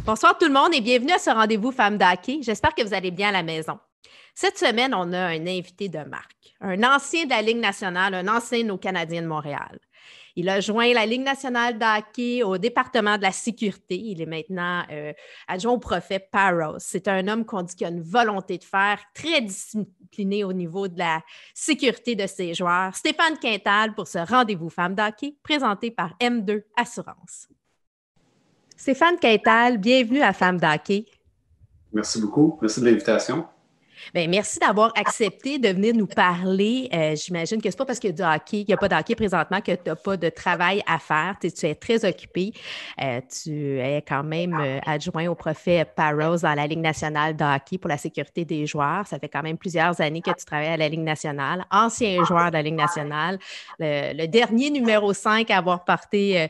Bonsoir tout le monde et bienvenue à ce rendez-vous Femmes d'Hockey. J'espère que vous allez bien à la maison. Cette semaine, on a un invité de marque, un ancien de la Ligue nationale, un ancien au Canadiens de Montréal. Il a joint la Ligue nationale de hockey au département de la sécurité. Il est maintenant adjoint au préfet Parros. C'est un homme qu'on dit qu'il a une volonté de faire, très discipliné au niveau de la sécurité de ses joueurs. Stéphane Quintal pour ce rendez-vous Femmes d'Hockey présenté par M2 Assurance. Stéphane Quintal, bienvenue à Femmes d'Hockey. Merci beaucoup. Merci de l'invitation. Bien, merci d'avoir accepté de venir nous parler. J'imagine que ce n'est pas parce qu'il y a du hockey, qu'il n'y a pas de hockey présentement que tu n'as pas de travail à faire. Tu es très occupé. Tu es quand même adjoint au préfet Parros dans la Ligue nationale de hockey pour la sécurité des joueurs. Ça fait quand même plusieurs années que tu travailles à la Ligue nationale. Ancien joueur de la Ligue nationale. Le dernier numéro 5 à avoir porté...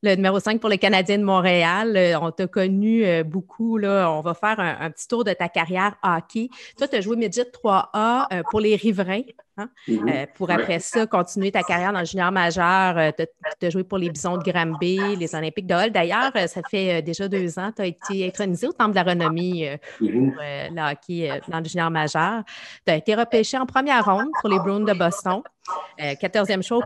le numéro 5 pour les Canadiens de Montréal. On t'a connu beaucoup. Là. On va faire un petit tour de ta carrière hockey. Toi, tu as joué Midget 3A pour les Riverains. Hein? Pour après ça, continuer ta carrière dans le junior majeur. Tu as joué pour les Bisons de Granby, les Olympiques de Hull. D'ailleurs, ça fait déjà 2 ans, tu as été intronisé au Temple de la Renommée pour le hockey dans le junior majeur. Tu as été repêché en première ronde pour les Bruins de Boston. 14e choix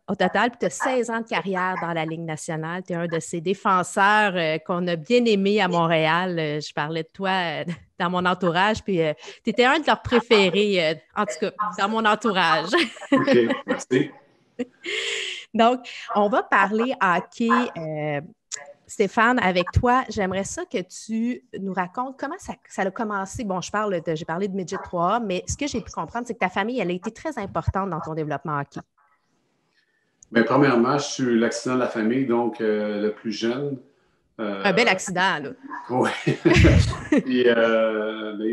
au total, puis tu as 16 ans de carrière dans la Ligue nationale. Tu es un de ces défenseurs qu'on a bien aimé à Montréal. Je parlais de toi dans mon entourage, puis tu étais un de leurs préférés, en tout cas, dans mon entourage. OK, merci. Donc, on va parler hockey. Stéphane, avec toi, j'aimerais ça que tu nous racontes comment ça a commencé. Bon, j'ai parlé de Midget 3A, mais ce que j'ai pu comprendre, c'est que ta famille, elle a été très importante dans ton développement hockey. Bien, premièrement, je suis l'accident de la famille, donc le plus jeune. Un bel accident, là. Oui. Puis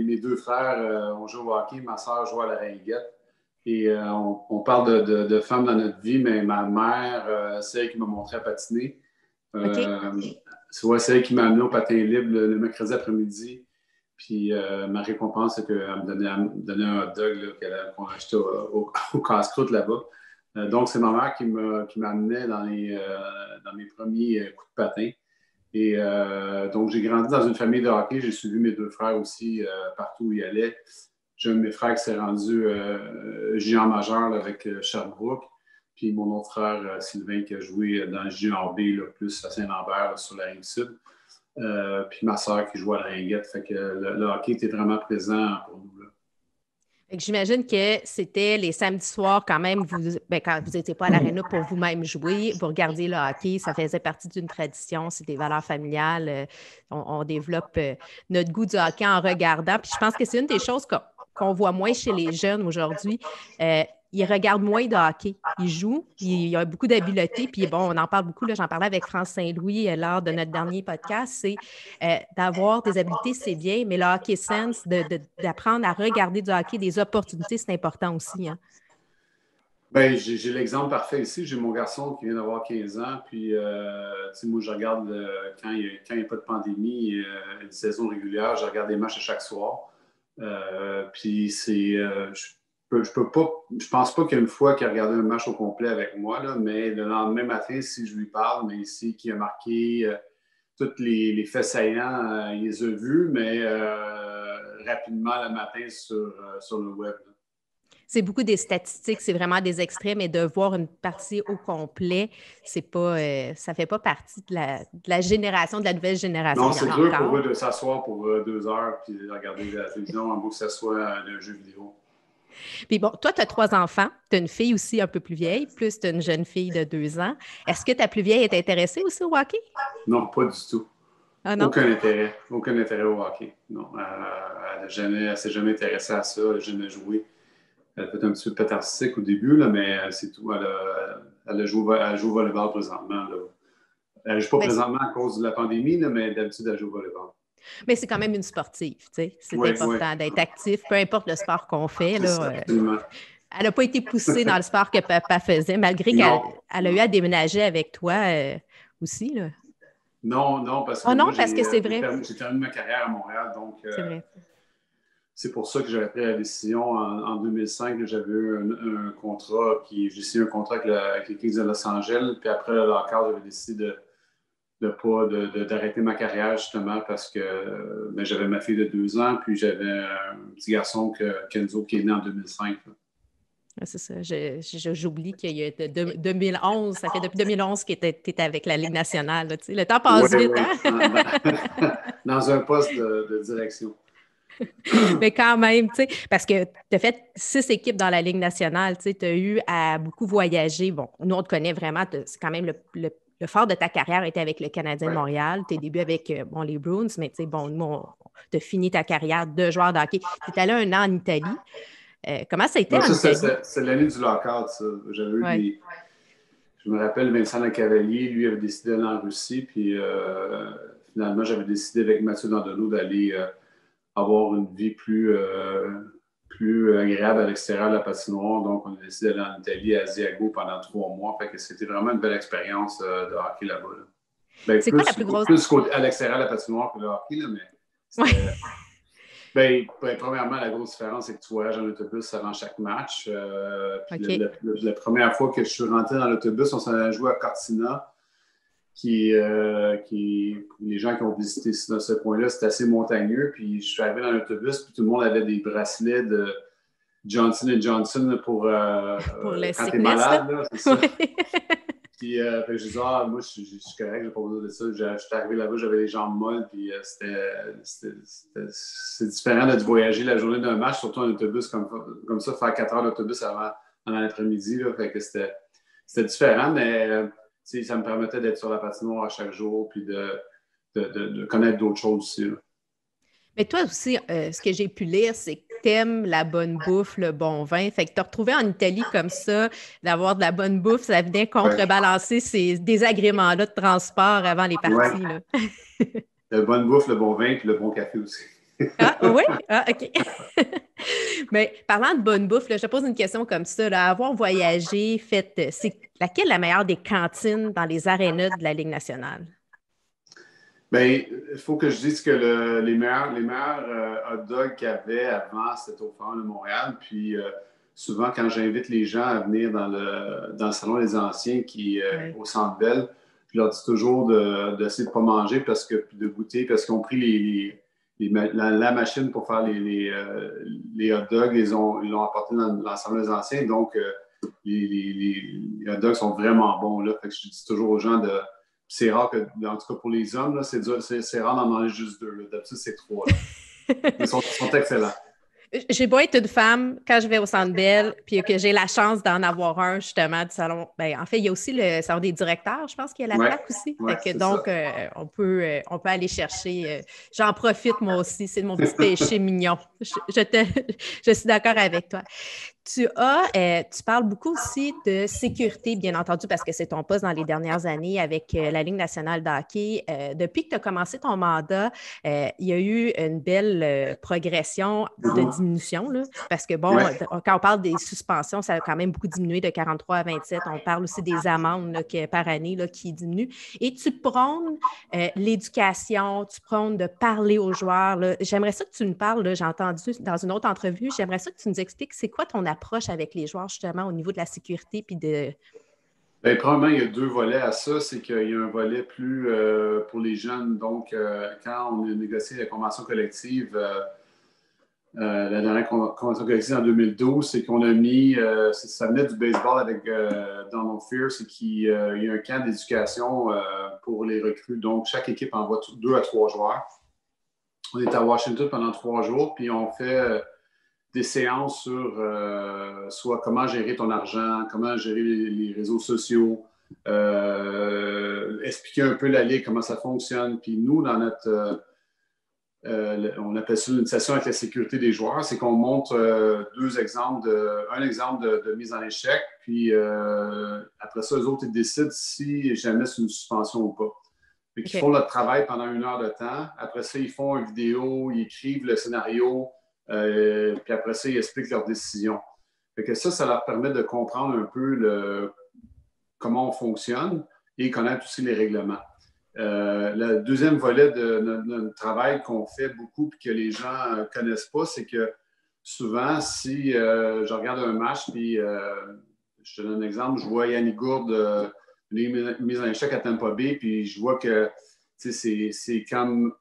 mes 2 frères ont joué au hockey, ma soeur joue à la ringuette. Et on parle de femmes dans notre vie, mais ma mère, c'est elle qui m'a montré à patiner. C'est elle qui m'a amené au patin libre le mercredi après-midi. Puis ma récompense, c'est qu'elle me donnait un hot dog qu'on achetait au casse-croûte là-bas. Donc, c'est ma mère qui m'a amené dans mes premiers coups de patin. Et donc, j'ai grandi dans une famille de hockey. J'ai suivi mes 2 frères aussi partout où ils allaient. J'ai un de mes frères qui s'est rendu junior majeur là, avec Sherbrooke. Puis mon autre frère, Sylvain, qui a joué dans le junior B, là, plus à Saint-Lambert, là, sur la Rive-Sud. Puis ma soeur qui joue à la ringuette. Fait que le hockey était vraiment présent pour nous. Là. J'imagine que c'était les samedis soirs quand même, quand vous n'étiez pas à l'aréna pour vous-même jouer, vous regardiez le hockey, ça faisait partie d'une tradition, c'est des valeurs familiales. On développe notre goût du hockey en regardant. Puis je pense que c'est une des choses qu'on voit moins chez les jeunes aujourd'hui. Ils regardent moins de hockey. Ils jouent, il y a beaucoup d'habileté. Puis bon, on en parle beaucoup, là, j'en parlais avec France Saint-Louis lors de notre dernier podcast, c'est d'avoir des habiletés, c'est bien, mais le hockey sense, d'apprendre à regarder du hockey, des opportunités, c'est important aussi. Hein? Bien, j'ai l'exemple parfait ici. J'ai mon garçon qui vient d'avoir 15 ans. Puis, moi, je regarde quand il n'y a pas de pandémie, une saison régulière, je regarde des matchs à chaque soir. Puis, je pense pas qu'il y a une fois qu'il a regardé un match au complet avec moi, là, mais le lendemain matin, si je lui parle, mais ici, qui a marqué tous les faits saillants, il les a vus, mais rapidement le matin sur le web. Là. C'est beaucoup des statistiques, c'est vraiment des extraits, mais de voir une partie au complet, c'est pas, ça fait pas partie de la génération, de la nouvelle génération. Non, c'est dur pour eux de s'asseoir pour 2 heures puis de regarder la télévision, à moins que ce soit un jeu vidéo. Puis bon, toi, tu as 3 enfants. Tu as une fille aussi un peu plus vieille, plus tu as une jeune fille de 2 ans. Est-ce que ta plus vieille est intéressée aussi au hockey? Non, pas du tout. Ah non? Aucun intérêt au hockey. Non, elle ne s'est jamais intéressée à ça, elle n'a jamais joué. Elle a fait un petit peu pétartique au début, là, mais c'est tout. Elle joue au volleyball présentement. Là. Elle ne joue pas présentement à cause de la pandémie, là, mais d'habitude, elle joue au volleyball. Mais c'est quand même une sportive, tu sais. C'est important d'être actif, peu importe le sport qu'on fait. Là, elle n'a pas été poussée dans le sport que papa faisait, malgré qu'elle a eu à déménager avec toi aussi. Là. Non, parce que, parce que c'est vrai. J'ai terminé ma carrière à Montréal, donc c'est vrai. C'est pour ça que j'avais pris la décision en 2005. J'avais eu un contrat j'ai signé un contrat avec les Kings de Los Angeles. Puis après le lockout, j'avais décidé d'arrêter ma carrière justement parce que j'avais ma fille de 2 ans, puis j'avais un petit garçon, Kenzo, qui est né en 2005. C'est ça. J'oublie qu'il y a 2011, ça fait depuis 2011 que tu es avec la Ligue nationale. Là, tu sais. Le temps Oui, passe vite, oui, hein? dans un poste de direction. Mais quand même, tu sais, parce que tu as fait 6 équipes dans la Ligue nationale, tu sais, tu as eu à beaucoup voyager. Bon, nous, on te connaît vraiment, c'est quand même le fort de ta carrière était avec le Canadien de Ouais. Montréal, tes débuts avec les Bruins, mais tu sais, bon, nous, tu as fini ta carrière de joueur de hockey. Tu es allé 1 an en Italie. Comment ça a été Donc, en ça, Italie? c'est l'année du lockout, ça. J'avais eu Ouais. Je me rappelle, Vincent Lecavalier, lui, avait décidé d'aller en Russie, puis finalement, j'avais décidé avec Mathieu Dandonneau d'aller avoir une vie plus agréable à l'extérieur de la patinoire. Donc, on a décidé d'aller en Italie, à Asiago, pendant 3 mois. Fait que c'était vraiment une belle expérience de hockey là-bas. Là. Ben, C'est quoi la plus grosse... plus à l'extérieur de la patinoire que le hockey, là, mais c'était... Ouais. Premièrement, la grosse différence, c'est que tu voyages en autobus avant chaque match. Puis OK. la première fois que je suis rentré dans l'autobus, on s'en a joué à Cortina, les gens qui ont visité ce coin-là, c'est assez montagneux. Puis je suis arrivé dans l'autobus, puis tout le monde avait des bracelets de Johnson Johnson pour Pour le quand tu es sickness, là. malade, là, c'est ça. Puis je disais, moi, je suis correct, j'ai pas besoin de ça. Je suis arrivé là-bas, j'avais les jambes molles, puis c'est différent de voyager la journée d'un match, surtout en autobus comme ça, faire 4 heures d'autobus avant l'après-midi. Là, fait que c'était différent, mais ça me permettait d'être sur la patinoire à chaque jour, puis de connaître d'autres choses aussi. Là. Mais toi aussi, ce que j'ai pu lire, c'est que t'aimes la bonne bouffe, le bon vin. Fait que te retrouver en Italie comme ça, d'avoir de la bonne bouffe, ça venait contrebalancer ces désagréments-là de transport avant les parties. Ouais. Là. La bonne bouffe, le bon vin, puis le bon café aussi. Ah, oui? Ah, OK. Mais parlant de bonne bouffe, là, je te pose une question comme ça. Là, avoir voyagé, c'est laquelle la meilleure des cantines dans les arénas de la Ligue nationale? Bien, il faut que je dise que les meilleurs hot dogs qu'il y avait avant, c'était au Forum de Montréal. Puis souvent, quand j'invite les gens à venir dans le Salon des Anciens Ouais. au Centre Bell, je leur dis toujours d'essayer de ne pas manger de goûter parce qu'ils ont pris la machine pour faire les hot dogs, ils l'ont apporté dans le Salon des Anciens. Donc, les hot dogs sont vraiment bons. Là. Fait que je dis toujours aux gens c'est rare en tout cas pour les hommes, là, c'est rare d'en manger juste 2. Là. D'habitude, c'est 3. Là. Ils sont excellents. J'ai beau être une femme, quand je vais au Centre Bell, puis que j'ai la chance d'en avoir un, justement, du salon. Ben, en fait, il y a aussi le salon des directeurs, je pense qu'il y a la plaque aussi. Ouais, Fait que, donc, on peut aller chercher. J'en profite, moi aussi. C'est mon petit péché mignon. Je suis d'accord avec toi. Tu parles beaucoup aussi de sécurité, bien entendu, parce que c'est ton poste dans les dernières années avec la Ligue nationale de hockey. Depuis que tu as commencé ton mandat, il y a eu une belle progression de diminution, là, parce que, bon, quand on parle des suspensions, ça a quand même beaucoup diminué de 43 à 27. On parle aussi des amendes là, par année là, qui diminuent. Et tu prônes l'éducation, tu prônes de parler aux joueurs. Là. J'aimerais ça que tu nous parles, là, j'ai entendu dans une autre entrevue, j'aimerais ça que tu nous expliques c'est quoi ton approche avec les joueurs, justement, au niveau de la sécurité puis de... Bien, probablement, il y a 2 volets à ça. C'est qu'il y a un volet plus pour les jeunes. Donc, quand on a négocié la convention collective, la dernière convention collective en 2012, c'est qu'on a mis, ça venait du baseball avec Donald Fear, c'est qu'il y a un camp d'éducation pour les recrues. Donc, chaque équipe envoie 2 à 3 joueurs. On est à Washington pendant 3 jours, puis on fait des séances sur soit comment gérer ton argent, comment gérer les réseaux sociaux, expliquer un peu la ligue, comment ça fonctionne. Puis nous, dans notre... on appelle ça une session avec la sécurité des joueurs, c'est qu'on montre un exemple de mise en échec, puis après ça, eux autres, ils décident si jamais c'est une suspension ou pas. Puis ils font leur travail pendant 1 heure de temps. Après ça, ils font une vidéo, ils écrivent le scénario, puis après ça, ils expliquent leur décision. Fait que ça leur permet de comprendre un peu comment on fonctionne et connaître aussi les règlements. Le deuxième volet de notre travail qu'on fait beaucoup et que les gens ne connaissent pas, c'est que souvent, si je regarde un match, puis je te donne un exemple, je vois Yannick Gourde une mise en échec à Tampa Bay, puis je vois que c'est comme...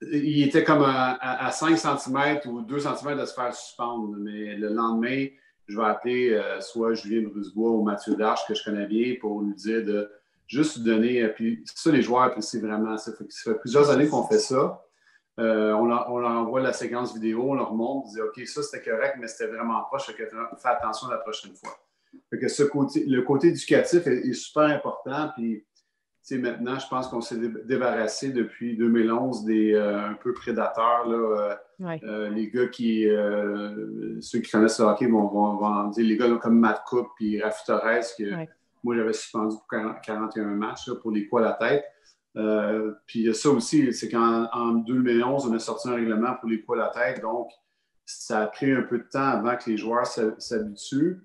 Il était comme à 5 cm ou 2 cm de se faire suspendre. Mais le lendemain, je vais appeler soit Julien Brisebois ou Mathieu Darche, que je connais bien, pour lui dire de juste donner. Puis ça, les joueurs apprécient vraiment. Ça fait plusieurs années qu'on fait ça. On leur envoie la séquence vidéo, on leur montre, on dit OK, ça c'était correct, mais c'était vraiment proche, fait que fais attention la prochaine fois. Fait que le côté éducatif est super important. Puis maintenant, je pense qu'on s'est débarrassé depuis 2011 des un peu prédateurs. Là, les gars ceux qui connaissent le hockey vont en dire, les gars là, comme Matt Cook et Rafi Torres, que moi j'avais suspendu pour 41 matchs là, pour les coups à la tête. Puis ça aussi, c'est qu'en 2011, on a sorti un règlement pour les coups à la tête. Donc, ça a pris un peu de temps avant que les joueurs s'habituent.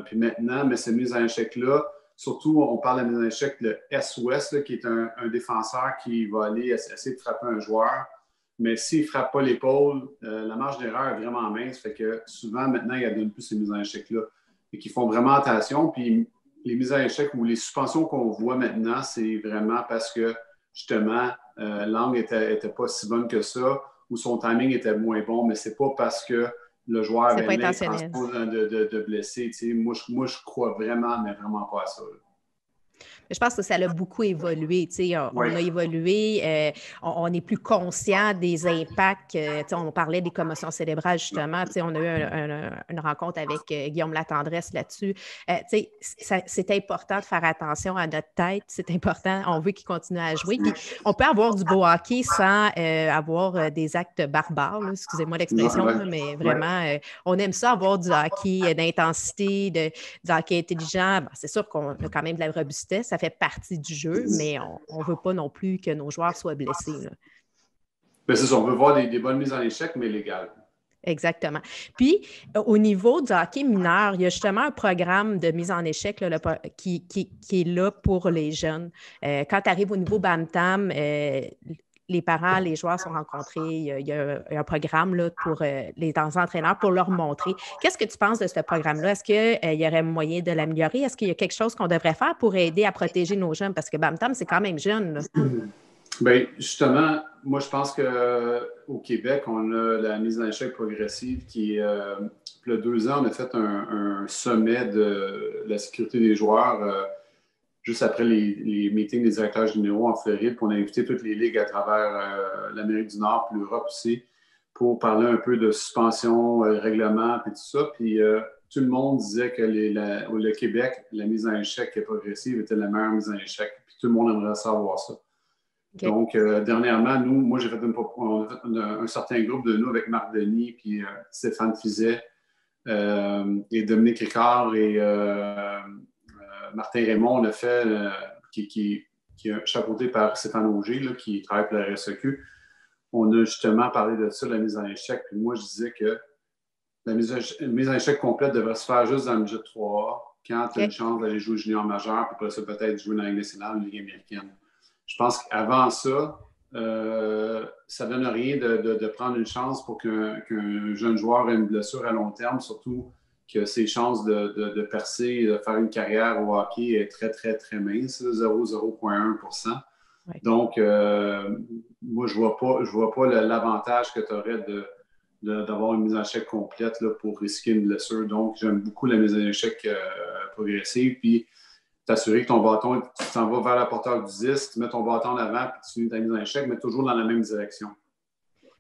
Puis maintenant, mais ces mises en échec-là, surtout, on parle de mise en échec, le S-Ouest, qui est un défenseur qui va aller essayer de frapper un joueur. Mais s'il ne frappe pas l'épaule, la marge d'erreur est vraiment mince. Fait que souvent, maintenant, il y a de plus ces mises en échec-là. Et qui font vraiment attention. Puis les mises en échec ou les suspensions qu'on voit maintenant, c'est vraiment parce que, justement, l'angle n'était pas si bonne que ça ou son timing était moins bon, mais c'est pas parce que le joueur avait l'intention de blesser. Moi, je crois vraiment, mais vraiment pas à ça. Là. Je pense que ça a beaucoup évolué. On a évolué, on est plus conscient des impacts. On parlait des commotions cérébrales, justement. On a eu une rencontre avec Guillaume Latendresse là-dessus. C'est important de faire attention à notre tête. C'est important. On veut qu'il continue à jouer. Puis, on peut avoir du beau hockey sans avoir des actes barbares. Là. Excusez-moi l'expression, mais vraiment, on aime ça, avoir du hockey d'intensité, du hockey intelligent. Bon, c'est sûr qu'on a quand même de la robustesse. Ça fait partie du jeu, mais on ne veut pas non plus que nos joueurs soient blessés. Bien, c'est ça, on veut voir des bonnes mises en échec, mais légales. Exactement. Puis, au niveau du hockey mineur, il y a justement un programme de mise en échec là, qui est là pour les jeunes. Quand tu arrives au niveau Bantam, les parents, les joueurs sont rencontrés. Il y a un programme là, pour les entraîneurs pour leur montrer. Qu'est-ce que tu penses de ce programme-là? Est-ce qu'il y aurait moyen de l'améliorer? Est-ce qu'il y a quelque chose qu'on devrait faire pour aider à protéger nos jeunes? Parce que Bantam, c'est quand même jeune. Bien, justement, moi, je pense qu'au Québec, on a la mise en échec progressive qui est... il y a 2 ans, on a fait un sommet de la sécurité des joueurs juste après les meetings des directeurs généraux en Floride, puis on a invité toutes les ligues à travers l'Amérique du Nord, puis l'Europe aussi, pour parler un peu de suspension, règlement, puis tout ça. Puis tout le monde disait que le Québec, la mise en échec progressive était la meilleure mise en échec. Puis tout le monde aimerait savoir ça. Okay. Donc, dernièrement, moi, j'ai fait un certain groupe de nous avec Marc Denis, puis Stéphane Fizet, et Dominique Ricard et Martin Raymond, on a fait, qui est chapeauté par Stéphane Auger, là, qui travaille pour la RSEQ. On a justement parlé de ça, la mise en échec. Puis moi, je disais que la mise en échec complète devrait se faire juste dans le budget 3A, quand tu as une chance d'aller jouer junior majeur, puis après ça, peut-être jouer dans la Ligue nationale ou la Ligue américaine. Je pense qu'avant ça, ça ne donne rien de prendre une chance pour qu'un jeune joueur ait une blessure à long terme, surtout que ses chances de percer, de faire une carrière au hockey est très, très, très mince, 0,1%. Ouais. Donc, moi, je ne vois pas l'avantage que tu aurais d'avoir une mise en échec complète là, pour risquer une blessure. Donc, j'aime beaucoup la mise en échec progressive. Puis, t'assurer que ton bâton, tu t'en vas vers la porteur du 10, tu mets ton bâton en avant, puis tu finis ta mise en échec, mais toujours dans la même direction.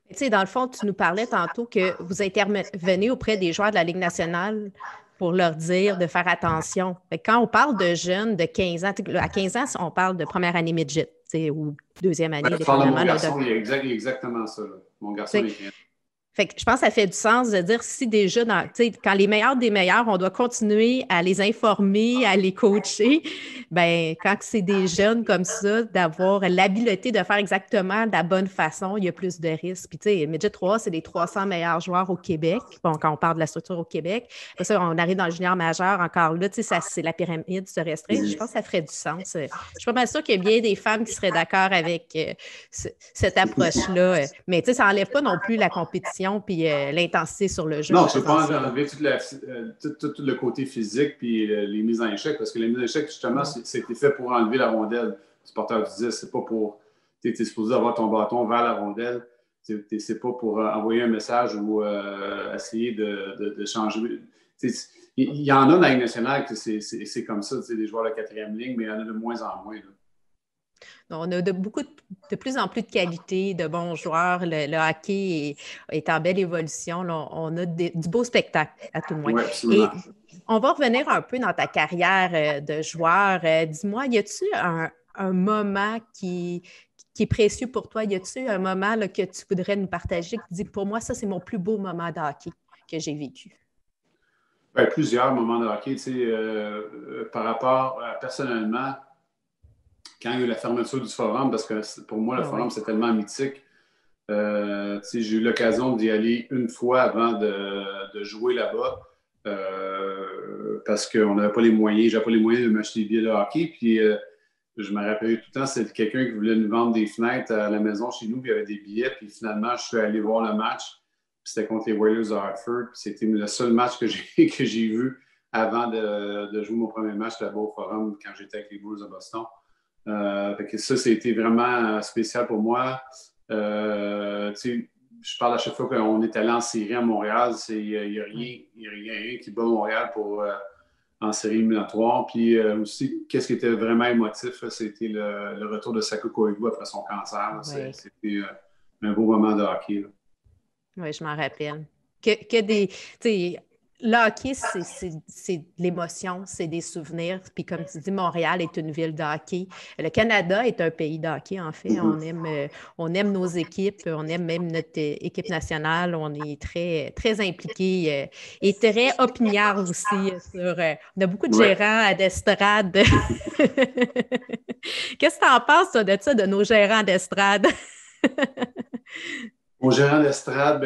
Tu sais, dans le fond, tu nous parlais tantôt que vous intervenez auprès des joueurs de la Ligue nationale pour leur dire de faire attention. Fait que quand on parle de jeunes de 15 ans, à 15 ans, on parle de première année midget, ou deuxième année. Mon garçon, il y a exactement ça. Là. Mon garçon est 15. Fait que je pense que ça fait du sens de dire si déjà, quand les meilleurs des meilleurs, on doit continuer à les informer, à les coacher, bien, quand c'est des jeunes comme ça, d'avoir l'habileté de faire exactement de la bonne façon, il y a plus de risques. Puis, tu sais, Midget 3, c'est les 300 meilleurs joueurs au Québec. Bon, quand on parle de la structure au Québec. Après ça, on arrive dans le junior majeur, encore là, tu sais, c'est la pyramide se restreint. Je pense que ça ferait du sens. Je suis pas mal sûre qu'il y a bien des femmes qui seraient d'accord avec cette approche-là. Mais, tu sais, ça n'enlève pas non plus la compétition pression puis l'intensité sur le jeu. Non, tu ne peux pas enlever tout le côté physique puis les mises en échec, parce que les mises en échec, justement, c'était fait pour enlever la rondelle du porteur du disque. C'est pas pour... Tu es supposé avoir ton bâton vers la rondelle. C'est pas pour envoyer un message ou essayer de changer. Il y en a dans la Ligue nationale que c'est comme ça, des joueurs de quatrième ligne, mais il y en a de moins en moins. Là. On a de plus en plus de qualité, de bons joueurs. Le hockey est en belle évolution. Là, on a du beau spectacle, à tout le moins. Oui, absolument. Et on va revenir un peu dans ta carrière de joueur. Dis-moi, y a-tu un moment qui est précieux pour toi? Y a-tu un moment là, que tu voudrais nous partager, que tu dis, pour moi, ça, c'est mon plus beau moment de hockey que j'ai vécu? Bien, plusieurs moments de hockey. Par rapport personnellement, quand il y a eu la fermeture du forum, parce que pour moi, le forum, c'est tellement mythique. J'ai eu l'occasion d'y aller une fois avant de jouer là-bas parce qu'on n'avait pas les moyens. Je n'avais pas les moyens de m'acheter des billets de hockey. Puis je me rappelais tout le temps, c'était quelqu'un qui voulait nous vendre des fenêtres à la maison chez nous, puis il y avait des billets. Puis finalement, je suis allé voir le match. Puis c'était contre les Whalers de Hartford. Puis c'était le seul match que j'ai vu avant de jouer mon premier match là-bas au forum quand j'étais avec les Blues de Boston. Ça, c'était vraiment spécial pour moi. Je parle à chaque fois qu'on est allé en série à Montréal. Il n'y a rien qui bat Montréal en série éliminatoire. Puis aussi, qu'est-ce qui était vraiment émotif, c'était le retour de Saku Koivu après son cancer. Oui. C'était un beau moment de hockey. Là. Oui, je m'en rappelle. Le hockey, c'est de l'émotion, c'est des souvenirs. Puis comme tu dis, Montréal est une ville de hockey. Le Canada est un pays de hockey, en fait. On aime nos équipes, on aime même notre équipe nationale. On est très, très impliqués et très opiniards aussi. On a beaucoup de gérants d'estrade. Qu'est-ce que tu en penses, toi, de ça, de nos gérants d'estrade? Mon gérant d'estrade,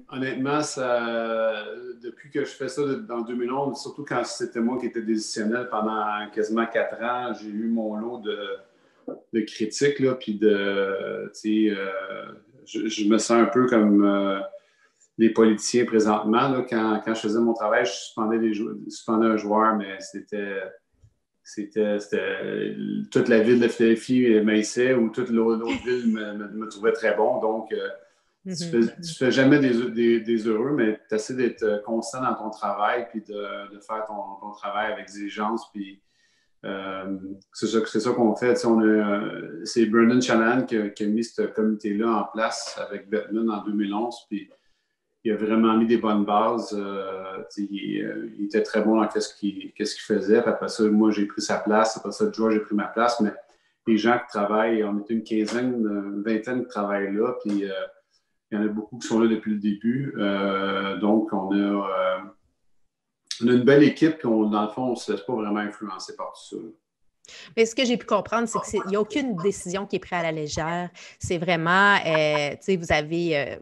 honnêtement, depuis que je fais ça dans 2011, surtout quand c'était moi qui étais décisionnel pendant quasiment 4 ans, j'ai eu mon lot de critiques, là, puis je me sens un peu comme les politiciens présentement. Là, quand je faisais mon travail, je suspendais un joueur, mais c'était toute la ville de Philadelphie m'haïssait ou toute l'autre ville me trouvait très bon. Donc, tu fais jamais des heureux, mais tu essaies d'être constant dans ton travail puis de faire ton travail avec diligence. Puis, c'est ça qu'on fait. C'est Brendan Shanahan qui a mis ce comité-là en place avec Bettman en 2011. Puis, il a vraiment mis des bonnes bases. Il était très bon dans qu'est-ce qu'il faisait. Puis après ça, moi, j'ai pris sa place. Après ça, George, j'ai pris ma place. Mais les gens qui travaillent, on était une vingtaine qui travaillent là. Puis il y en a beaucoup qui sont là depuis le début. Donc, on a une belle équipe. Puis dans le fond, on ne se laisse pas vraiment influencer par tout ça. Mais ce que j'ai pu comprendre, c'est qu'il n'y a aucune décision qui est prise à la légère. C'est vraiment, vous avez...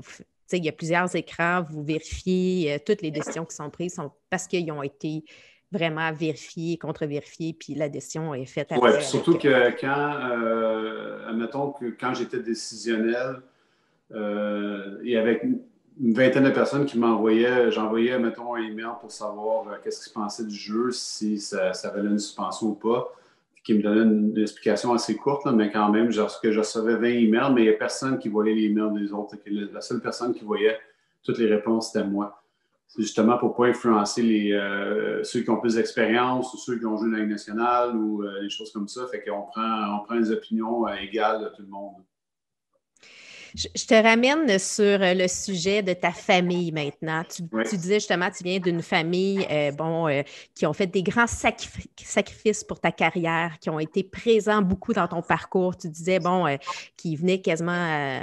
il y a plusieurs écrans, vous vérifiez toutes les décisions qui sont prises parce qu'ils ont été vraiment vérifiés, contre-vérifiés, puis la décision est faite après. Oui, surtout que admettons que quand j'étais décisionnel, il y avait une vingtaine de personnes qui j'envoyais, mettons, un email pour savoir qu'est-ce qu'ils pensaient du jeu, si ça valait une suspension ou pas, qui me donnait une explication assez courte, là, mais quand même, je recevais 20 emails, mais il n'y a personne qui voyait les emails des autres. La seule personne qui voyait toutes les réponses, c'était moi. C'est justement pour ne pas influencer ceux qui ont plus d'expérience ou ceux qui ont joué dans la Ligue nationale ou des choses comme ça. Fait qu'on prend les opinions égales de tout le monde. Je te ramène sur le sujet de ta famille maintenant. Tu disais justement, tu viens d'une famille qui ont fait des grands sacrifices pour ta carrière, qui ont été présents beaucoup dans ton parcours. Tu disais, qui venaient quasiment,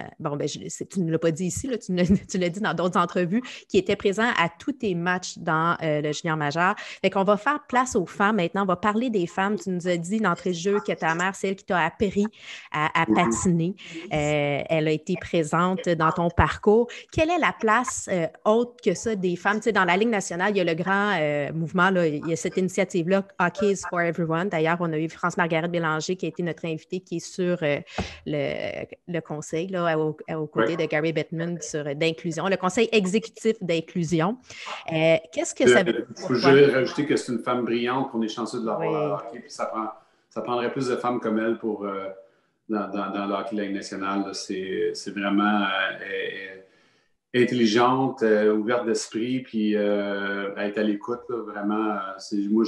tu ne l'as pas dit ici, là, tu l'as dit dans d'autres entrevues, qui étaient présents à tous tes matchs dans le junior majeur. Fait qu'on va faire place aux femmes maintenant. On va parler des femmes. Tu nous as dit d'entrée de jeu que ta mère, c'est elle qui t'a appris à patiner. Elle a été es présente dans ton parcours. Quelle est la place autre que ça des femmes? Tu sais, dans la Ligue nationale, il y a le grand mouvement, là, il y a cette initiative-là, Hockey is for Everyone. D'ailleurs, on a eu France-Margaret Bélanger qui a été notre invitée, qui est sur le conseil, là, aux côtés de Gary Bettman d'inclusion, le conseil exécutif d'inclusion. Qu'est-ce que ça veut dire? Je vais rajouter que c'est une femme brillante, qu'on est chanceux de l'avoir dans le hockey, puis ça prendrait plus de femmes comme elle pour, dans le hockey de la Ligue nationale. C'est vraiment intelligente, ouverte d'esprit, puis être à l'écoute. Là, vraiment, moi,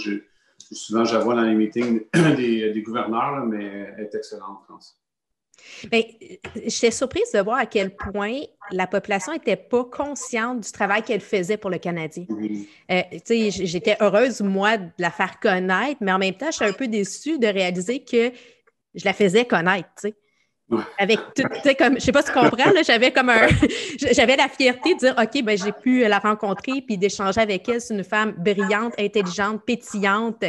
souvent, je la vois dans les meetings des gouverneurs, là, mais elle est excellente, je pense. Bien, j'étais surprise de voir à quel point la population n'était pas consciente du travail qu'elle faisait pour le Canadien. J'étais heureuse, moi, de la faire connaître, mais en même temps, je suis un peu déçue de réaliser que je la faisais connaître, tu sais. Avec tout, tu sais, comme, je sais pas si tu comprends, là, j'avais la fierté de dire, OK, ben, j'ai pu la rencontrer puis d'échanger avec elle. C'est une femme brillante, intelligente, pétillante,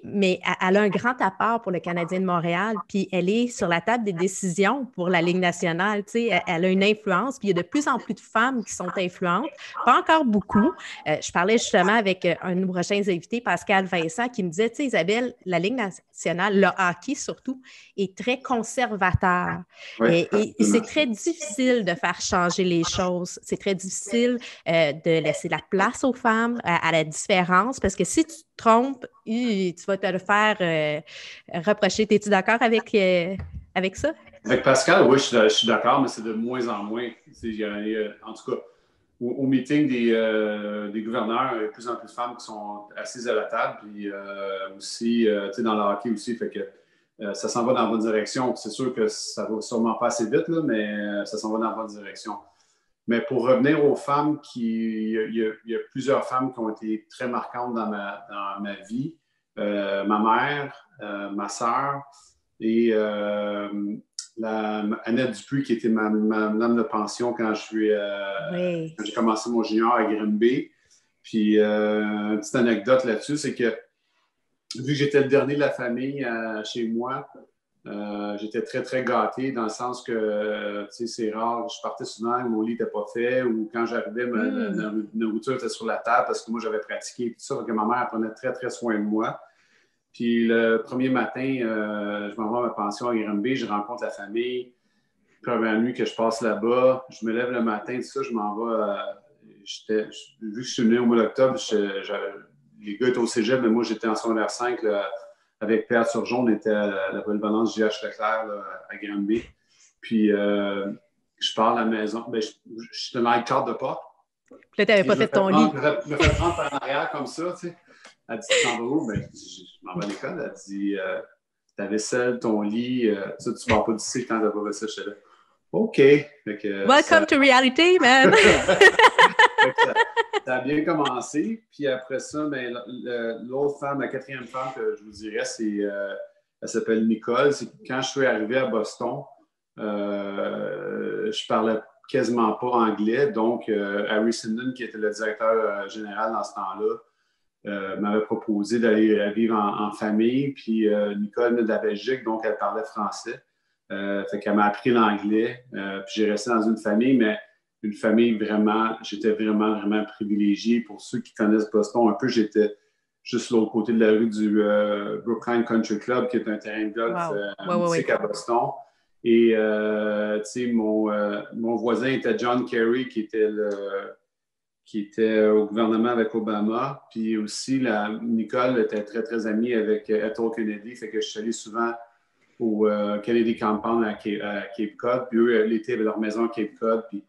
mais elle a un grand apport pour le Canadien de Montréal, puis elle est sur la table des décisions pour la Ligue nationale, tu sais, elle a une influence, puis il y a de plus en plus de femmes qui sont influentes, pas encore beaucoup. Je parlais justement avec un de nos prochains invités, Pascal Vincent, qui me disait, tu sais, Isabelle, la Ligue nationale, le hockey surtout, est très conservateur. Ouais, et c'est très difficile de faire changer les choses. C'est très difficile de laisser la place aux femmes, à la différence, parce que si tu te trompes, tu vas te le faire reprocher. Es-tu d'accord avec ça? Avec Pascal, oui, je suis d'accord, mais c'est de moins en moins. En tout cas, au meeting des gouverneurs, il y a de plus en plus de femmes qui sont assises à la table, puis aussi, tu sais, dans le hockey aussi, fait que ça s'en va dans la bonne direction. C'est sûr que ça va sûrement pas assez vite, là, mais ça s'en va dans la bonne direction. Mais pour revenir aux femmes, il y a plusieurs femmes qui ont été très marquantes dans ma vie. Ma mère, ma sœur et Annette Dupuis, qui était ma dame de pension quand j'ai commencé mon junior à Grimby. Puis, une petite anecdote là-dessus, c'est que vu que j'étais le dernier de la famille chez moi, j'étais très, très gâté dans le sens que, tu sais, c'est rare, je partais souvent, mon lit n'était pas fait, ou quand j'arrivais, ma nourriture était sur la table parce que moi, j'avais pratiqué, tout ça, donc ma mère prenait très, très soin de moi. Puis le premier matin, je m'envoie à ma pension à Granby, je rencontre la famille, première nuit que je passe là-bas, je me lève le matin, tout ça, je m'en vais, vu que je suis né au mois d'octobre, les gars étaient au cégep, mais moi, j'étais en secondaire 5, là, avec Pierre Turgeon, on était à la polyvalence J.H. Leclerc là, à Granby. Puis, je pars à la maison. Ben, je te mets une carte de porte. Puis là, tu n'avais pas fait ton lit. Je me fais prendre par arrière comme ça, tu sais. Elle dit, tu t'en vas où? Ben, je m'en vais à l'école. Elle dit, ta vaisselle, ton lit, tu ne pars pas d'ici quand tu n'as pas vaisselle chez là. OK. Welcome to reality, man! Ça a bien commencé. Puis après ça, ben, l'autre femme, la quatrième femme que je vous dirais, elle s'appelle Nicole. C'est quand je suis arrivé à Boston, je parlais quasiment pas anglais. Donc, Harry Sinden, qui était le directeur général dans ce temps-là, m'avait proposé d'aller vivre en famille. Puis Nicole venait de la Belgique, donc elle parlait français. Fait qu'elle m'a appris l'anglais. Puis j'ai resté dans une famille, mais une famille vraiment, j'étais vraiment, vraiment privilégié. Pour ceux qui connaissent Boston un peu, j'étais juste l'autre côté de la rue du Brookline Country Club, qui est un terrain de golf mythique à Boston. Et, tu sais, mon voisin était John Kerry, qui était au gouvernement avec Obama. Puis aussi, Nicole était très, très amie avec Ethel Kennedy. Fait que je suis allé souvent au Kennedy Compound à Cape Cod. Puis eux, l'été, avaient leur maison à Cape Cod. Puis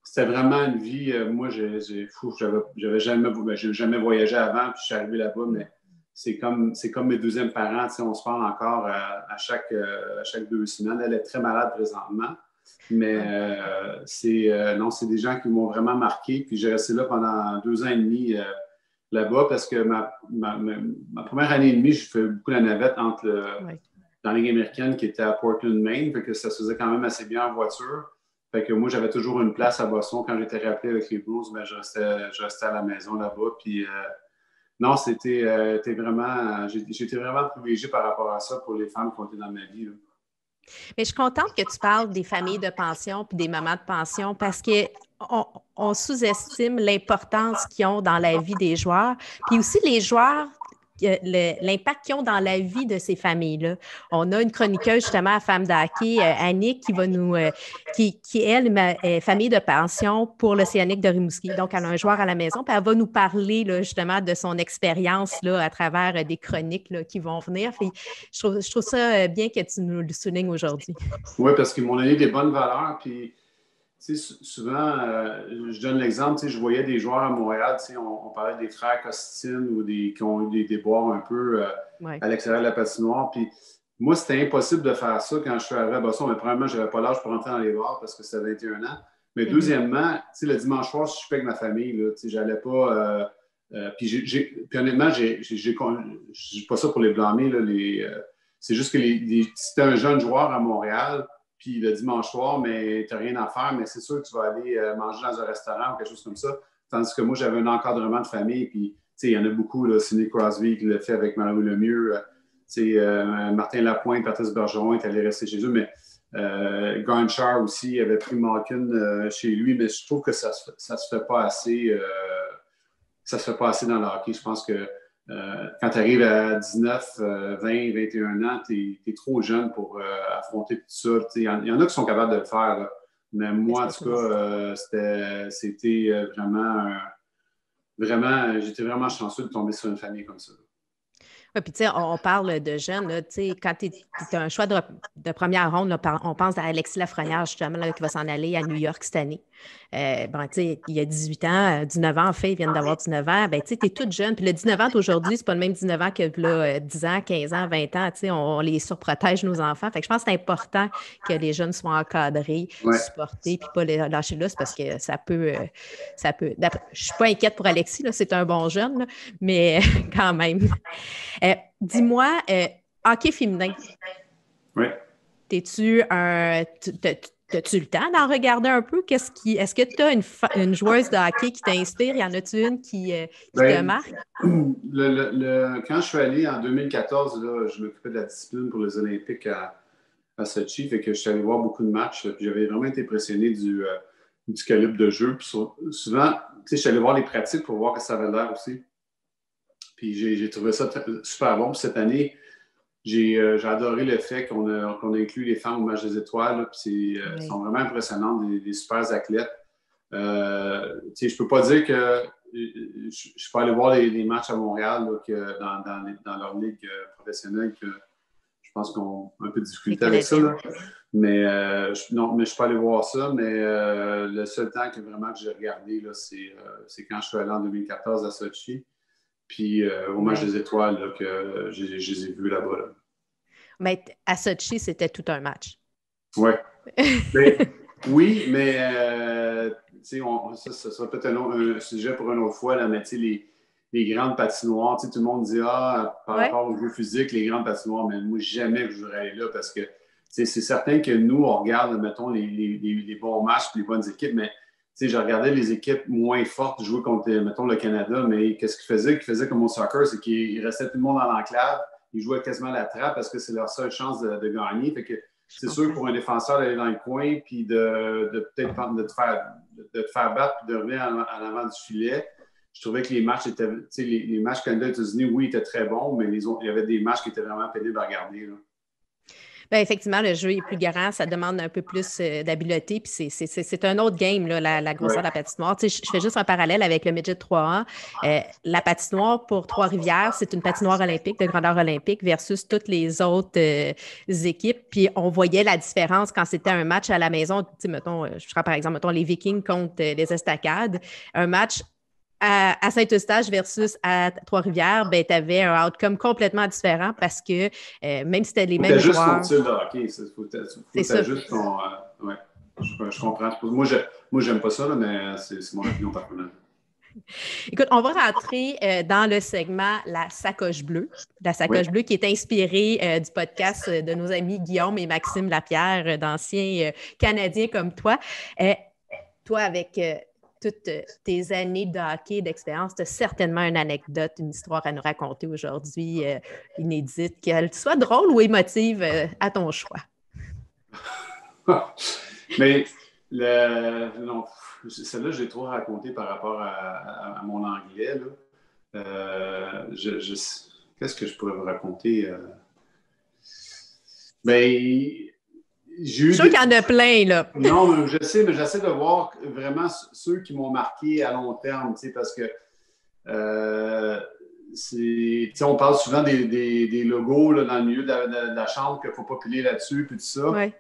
c'était vraiment une vie. Moi, j'avais jamais voyagé avant, puis je suis arrivé là-bas, mais c'est comme mes deuxièmes parents. On se parle encore à chaque 2 semaines. Elle est très malade présentement, mais c'est des gens qui m'ont vraiment marqué. Puis j'ai resté là pendant 2 ans et demi là-bas parce que ma première année et demie, je fais beaucoup la navette dans la Ligue américaine qui était à Portland, Maine, fait que ça se faisait quand même assez bien en voiture. Fait que moi, j'avais toujours une place à Boston. Quand j'étais rappelé avec les Blues, ben, je restais à la maison là-bas. Puis, non, c'était vraiment... J'ai été vraiment privilégié par rapport à ça pour les femmes qui ont été dans ma vie. Là. Mais je suis contente que tu parles des familles de pension puis des mamans de pension parce que on sous-estime l'importance qu'ils ont dans la vie des joueurs, puis aussi les joueurs, l'impact qu'ils ont dans la vie de ces familles-là. On a une chroniqueuse justement à Femmes d'Hockey, Annick, qui va nous, qui elle, est famille de pension pour l'Océanique de Rimouski. Donc, elle a un joueur à la maison, puis elle va nous parler là, justement de son expérience là, à travers des chroniques là, qui vont venir. Puis, je trouve ça bien que tu nous le soulignes aujourd'hui. Oui, parce qu'ils m'ont donné des bonnes valeurs, puis souvent, je donne l'exemple, je voyais des joueurs à Montréal, on parlait des frères Costin ou qui ont eu des déboires un peu à l'extérieur de la patinoire. Puis moi, c'était impossible de faire ça quand je suis arrivé à Boston. Mais premièrement, je n'avais pas l'âge pour rentrer dans les bars parce que c'était 21 ans. Mais deuxièmement, le dimanche soir, si je suis avec ma famille, j'allais pas. Puis honnêtement, je ne dis pas ça pour les blâmer. C'est juste que si tu es un jeune joueur à Montréal, puis le dimanche soir, mais tu n'as rien à faire, mais c'est sûr que tu vas aller manger dans un restaurant ou quelque chose comme ça. Tandis que moi, j'avais un encadrement de famille, puis il y en a beaucoup, là, Sidney Crosby qui l'a fait avec Mario Lemieux, Martin Lapointe, Patrice Bergeron est allé rester chez eux, mais Gonchar aussi avait pris Malkin chez lui, mais je trouve que ça se fait pas assez. Ça se fait pas assez dans le hockey. Je pense que quand tu arrives à 19, 20, 21 ans, tu es trop jeune pour affronter tout ça. Il y en a qui sont capables de le faire. Là. Mais moi, en tout cas, c'était vraiment, j'étais vraiment chanceux de tomber sur une famille comme ça. Oui, puis tu sais, on parle de jeunes, là, tu sais, quand tu as un choix de première ronde, là, on pense à Alexis Lafrenière, justement, là, qui va s'en aller à New York cette année. Bon, tu sais, il y a 18 ans, 19 ans, en fait, ils viennent d'avoir 19 ans. Ben, tu sais, tu es toute jeune. Puis le 19 ans d'aujourd'hui, c'est pas le même 19 ans que là, 10 ans, 15 ans, 20 ans. Tu sais, on les surprotège, nos enfants. Fait que je pense que c'est important que les jeunes soient encadrés, supportés, puis pas les lâcher là, parce que ça peut. Je suis pas inquiète pour Alexis, là, c'est un bon jeune, là, mais quand même. Dis-moi, hockey féminin. Oui. As-tu le temps d'en regarder un peu? Est-ce que tu as une joueuse de hockey qui t'inspire? Y en a-tu une qui te marque? Quand je suis allé en 2014, là, je m'occupais de la discipline pour les Olympiques à Sochi. Fait que je suis allé voir beaucoup de matchs. Puis j'avais vraiment été impressionné du calibre de jeu. Puis souvent, je suis allé voir les pratiques pour voir que ça avait l'air aussi. Puis j'ai trouvé ça super bon. Puis cette année, j'ai adoré le fait qu'on a inclus les femmes au match des étoiles. Puis elles sont vraiment impressionnantes, des super athlètes. Je ne peux pas dire que je peux aller voir les matchs à Montréal là, dans leur ligue professionnelle que je pense qu'on a un peu de difficulté avec ça. Là. Mais je peux aller voir ça. Mais le seul temps que j'ai regardé, là, c'est quand je suis allé en 2014 à Sochi. Puis au match des étoiles, là, que je les ai vus là-bas. Là. Mais à Sochi, c'était tout un match. Ouais. Oui, mais ça sera peut-être un sujet pour une autre fois, là, mais les grandes patinoires, tout le monde dit par rapport au jeu physique, les grandes patinoires, mais moi, jamais je voudrais aller là parce que c'est certain que nous, on regarde, mettons, les bons matchs et les bonnes équipes, mais je regardais les équipes moins fortes jouer contre, mettons, le Canada, mais qu'est-ce qu'ils faisaient comme au soccer, c'est qu'ils restaient tout le monde dans l'enclave, ils jouaient quasiment à la trappe parce que c'est leur seule chance de gagner. Fait que c'est sûr pour un défenseur d'aller dans le coin puis de peut-être de te faire battre puis de revenir en avant du filet. Je trouvais que les matchs étaient, les matchs Canada-États-Unis, oui, étaient très bons, mais il y avait des matchs qui étaient vraiment pénibles à regarder. Là. Bien, effectivement, le jeu est plus grand, ça demande un peu plus d'habileté, puis c'est un autre game, là, la grosseur de la patinoire. Je fais juste un parallèle avec le Midget 3A. La patinoire pour Trois-Rivières, c'est une patinoire olympique, de grandeur olympique, versus toutes les autres équipes. Puis on voyait la différence quand c'était un match à la maison. Mettons, je prends par exemple les Vikings contre les Estacades. Un match à Saint-Eustache versus à Trois-Rivières, ben, tu avais un outcome complètement différent parce que même si c'était les mêmes joueurs... C'est juste ton style de hockey. Faut juste ton... ouais, je comprends. Moi, j'aime pas ça, là, mais c'est mon opinion personnelle. Écoute, on va rentrer dans le segment La sacoche bleue. La sacoche bleue qui est inspirée du podcast de nos amis Guillaume et Maxime Lapierre, d'anciens Canadiens comme toi. Toi, avec... toutes tes années de hockey, d'expérience, tu as certainement une anecdote, une histoire à nous raconter aujourd'hui, inédite, qu'elle soit drôle ou émotive, à ton choix. Mais non, celle-là, j'ai trop raconté par rapport à mon anglais. Là. Qu'est-ce que je pourrais vous raconter? Ben, Je suis sûre qu'il y en a plein, là. Non, mais je sais, mais j'essaie de voir vraiment ceux qui m'ont marqué à long terme, parce que on parle souvent des logos là, dans le milieu de la chambre qu'il ne faut pas piler là-dessus, puis tout ça. Ouais.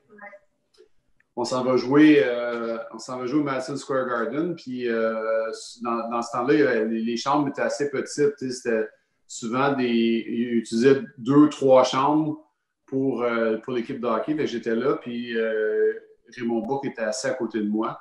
On s'en va jouer au Madison Square Garden, puis dans ce temps-là, les chambres étaient assez petites. C'était souvent ils utilisaient 2-3 chambres pour l'équipe de hockey. Fait que j'étais là, puis Raymond Bourque était assis à côté de moi.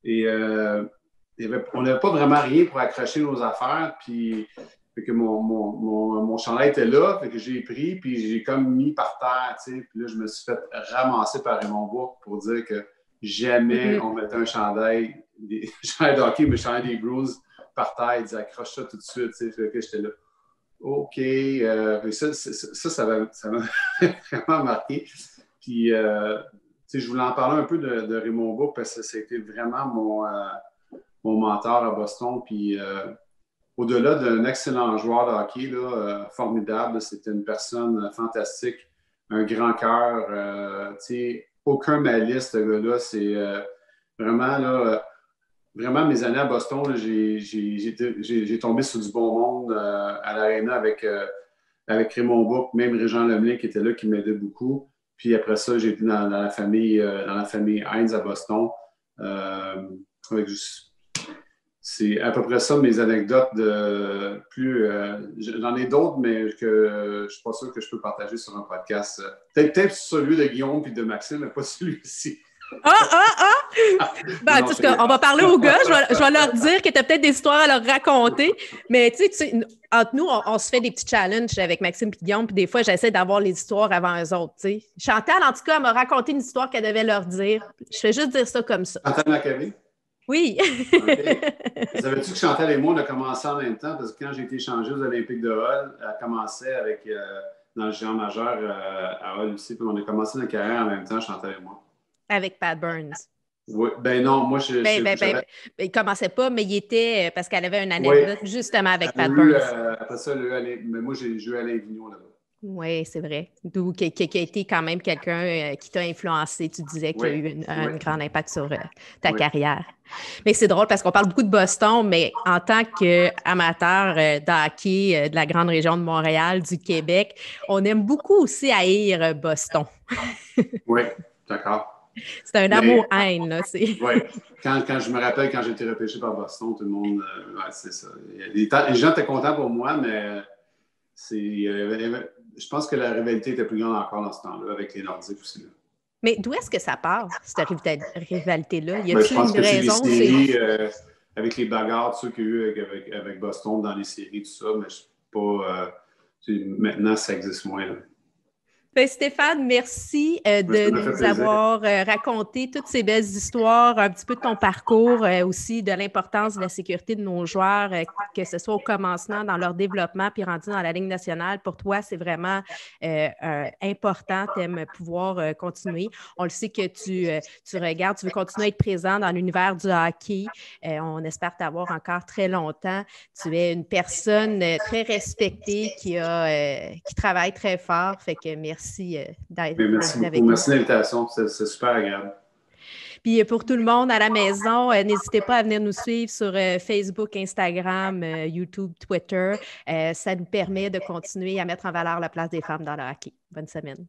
Et on n'avait pas vraiment rien pour accrocher nos affaires, puis fait que mon chandail était là, fait que j'ai pris, puis j'ai comme mis par terre, puis là, je me suis fait ramasser par Raymond Bourque pour dire que jamais on mettait un chandail de hockey, mais chandail des Bruins par terre. Il disait accroche ça tout de suite, fait que j'étais là. OK. Ça m'a vraiment marqué. Puis, je voulais en parler un peu de Raymond Bourque parce que c'était vraiment mon mentor à Boston. Puis, au-delà d'un excellent joueur de hockey, là, formidable, c'était une personne fantastique, un grand cœur. Aucun malice, ce gars-là. C'est vraiment, là, vraiment, mes années à Boston, là, j'ai tombé sur du bon monde à l'aréna avec Raymond Bourque, même Régent Lemlin qui était là, qui m'aidait beaucoup. Puis après ça, j'ai été dans la famille Heinz à Boston. C'est à peu près ça mes anecdotes de plus. J'en ai d'autres, mais que je ne suis pas sûr que je peux partager sur un podcast. Peut-être celui de Guillaume et de Maxime, mais pas celui-ci. Ben, en tout cas, on va parler aux gars. Je vais leur dire que tu as peut-être des histoires à leur raconter. Mais tu sais, entre nous, on se fait des petits challenges avec Maxime et Guillaume. Puis des fois, j'essaie d'avoir les histoires avant eux autres. T'sais. Chantal, en tout cas, m'a raconté une histoire qu'elle devait leur dire. Je fais juste dire ça comme ça. Chantal Maccabi? Oui. Okay. Savais-tu que Chantal et moi, on a commencé en même temps? Parce que quand j'ai été échangé aux Olympiques de Hull, elle commençait dans le géant majeur à Hull aussi. Puis on a commencé notre carrière en même temps, Chantal et moi. Avec Pat Burns. Oui, ben non, moi, il commençait pas, mais il était, parce qu'elle avait une anecdote justement avec Pat Burns. Après ça, mais moi, j'ai joué à Alain Vigneault là-bas. Oui, c'est vrai. D'où qui a été quand même quelqu'un qui t'a influencé. Tu disais qu'il y a eu un grand impact sur ta carrière. Mais c'est drôle parce qu'on parle beaucoup de Boston, mais en tant qu'amateur de hockey de la grande région de Montréal, du Québec, on aime beaucoup aussi haïr Boston. Oui, d'accord. C'est un amour-haine, là. Oui. Quand je me rappelle, quand j'ai été repêché par Boston, tout le monde... c'est ça. Les gens étaient contents pour moi, mais je pense que la rivalité était plus grande encore dans ce temps-là, avec les Nordiques aussi. Là. Mais d'où est-ce que ça part, cette rivalité-là? Y a-t-il une raison? C'est les séries, avec les bagarres, tout ça qu'il y a eu avec Boston dans les séries, tout ça, mais je sais pas... maintenant, ça existe moins, là. Ben, Stéphane, merci de nous avoir raconté toutes ces belles histoires, un petit peu de ton parcours, aussi de l'importance de la sécurité de nos joueurs, que ce soit au commencement, dans leur développement, puis rendu dans la Ligue nationale. Pour toi, c'est vraiment important, tu aimes pouvoir continuer. On le sait que tu regardes, tu veux continuer à être présent dans l'univers du hockey. On espère t'avoir encore très longtemps. Tu es une personne très respectée qui travaille très fort. Fait que merci d'être avec nous. Merci de l'invitation, c'est super agréable. Puis pour tout le monde à la maison, n'hésitez pas à venir nous suivre sur Facebook, Instagram, YouTube, Twitter. Ça nous permet de continuer à mettre en valeur la place des femmes dans le hockey. Bonne semaine.